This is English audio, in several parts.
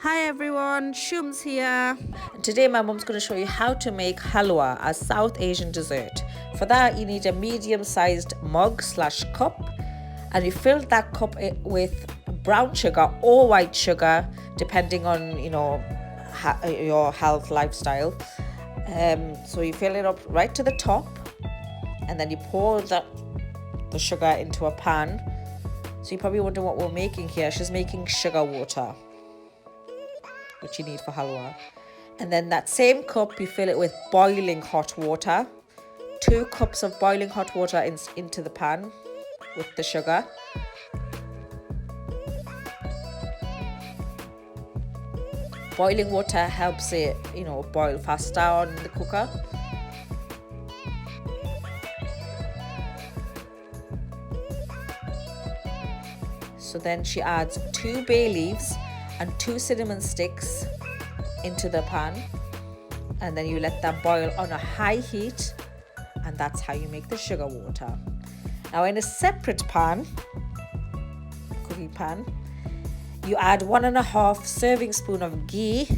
Hi everyone, Shumz here. Today my mom's going to show you how to make halwa, a South Asian dessert. For that you need a medium-sized mug/cup, and you fill that cup with brown sugar or white sugar, depending on your health lifestyle. So you fill it up right to the top, and then you pour the sugar into a pan. So you probably wonder what we're making here. She's making sugar water, which you need for halwa. And then that same cup, you fill it with boiling hot water. 2 cups of boiling hot water into the pan with the sugar. Boiling water helps it, boil faster on the cooker. So then she adds 2 bay leaves and 2 cinnamon sticks into the pan, and then you let that boil on a high heat, and that's how you make the sugar water. Now in a separate pan, cooking pan, you add 1.5 serving spoon of ghee.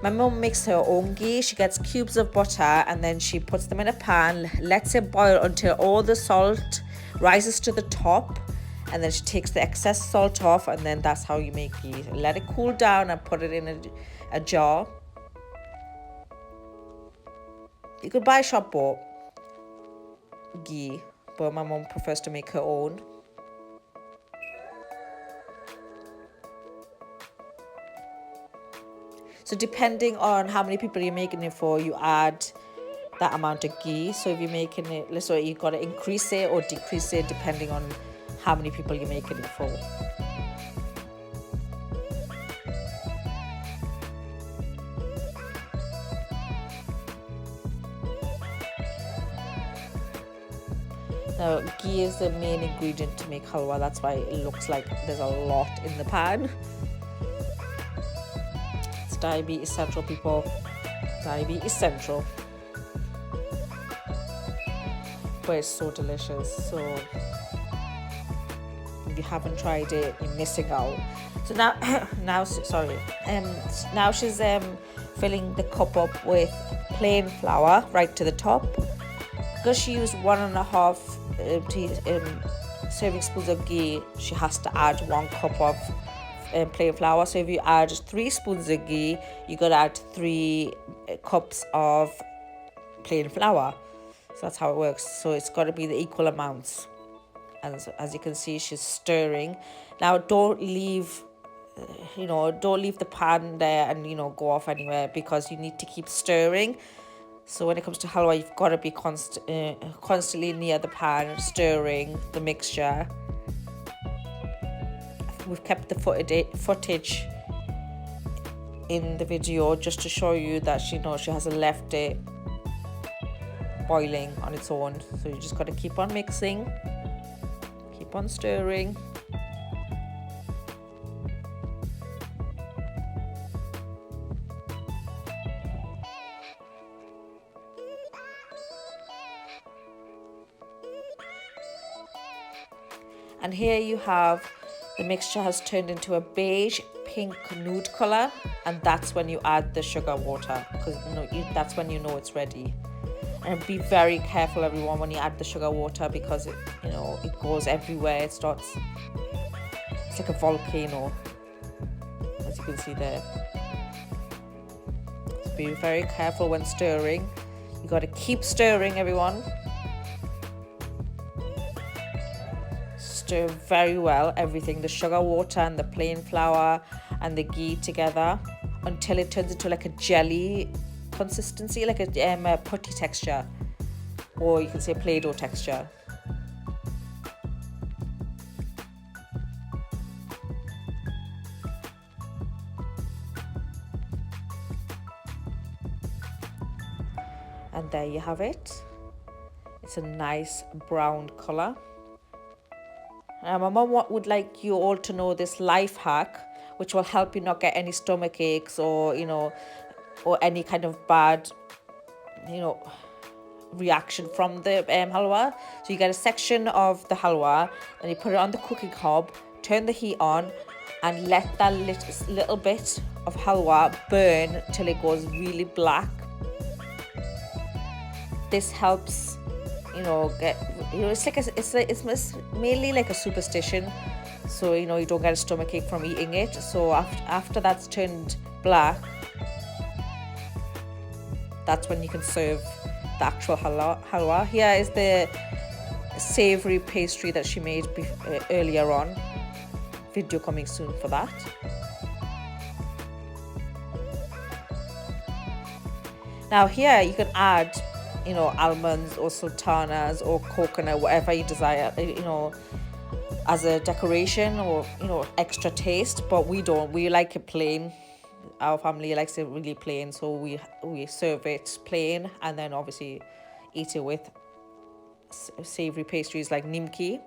My mum makes her own ghee. She gets cubes of butter and then she puts them in a pan, lets it boil until all the salt rises to the top, and then she takes the excess salt off, and then that's how you make ghee. Let it cool down and put it in a jar. You could buy shop bought ghee, but my mum prefers to make her own. So depending on how many people you're making it for, you add that amount of ghee. So if you're making it, so you got to increase it or decrease it depending on how many people you're making it for. Now, ghee is the main ingredient to make halwa. That's why it looks like there's a lot in the pan. It's diabetes central, people. Diabetes central. But it's so delicious. So if you haven't tried it, you're missing out. So now she's filling the cup up with plain flour right to the top. Because she used 1.5 serving spoons of ghee, she has to add 1 cup of plain flour. So if you add 3 spoons of ghee, you got to add 3 cups of plain flour. So that's how it works. So it's got to be the equal amounts. And as you can see, she's stirring. Now don't leave the pan there and go off anywhere, because you need to keep stirring. So when it comes to halwa, you've got to be constantly near the pan, stirring the mixture. We've kept the footage in the video just to show you that she hasn't left it boiling on its own. So you just got to keep on mixing, keep on stirring. And here you have the mixture has turned into a beige pink nude color, and that's when you add the sugar water, because that's when it's ready. And be very careful, everyone, when you add the sugar water, because it goes everywhere. It's like a volcano, as you can see there. So be very careful when stirring. You got to keep stirring, everyone. Stir very well everything, the sugar water and the plain flour and the ghee together, until it turns into like a jelly consistency, like a putty texture, or you can say Play-Doh texture. And there you have it. It's a nice brown color. My mom would like you all to know this life hack, which will help you not get any stomach aches or any kind of bad reaction from the halwa. So you get a section of the halwa, and you put it on the cooking hob, turn the heat on, and let that little bit of halwa burn till it goes really black. This helps, get, it's like it's mainly like a superstition, so you don't get a stomachache from eating it. So after that's turned black, that's when you can serve the actual halwa. Here is the savory pastry that she made earlier on. Video coming soon for that. Now here you can add almonds or sultanas or coconut, whatever you desire, as a decoration or extra taste. But we don't, we like it plain. Our family likes it really plain, so we serve it plain, and then obviously eat it with savory pastries like nimki.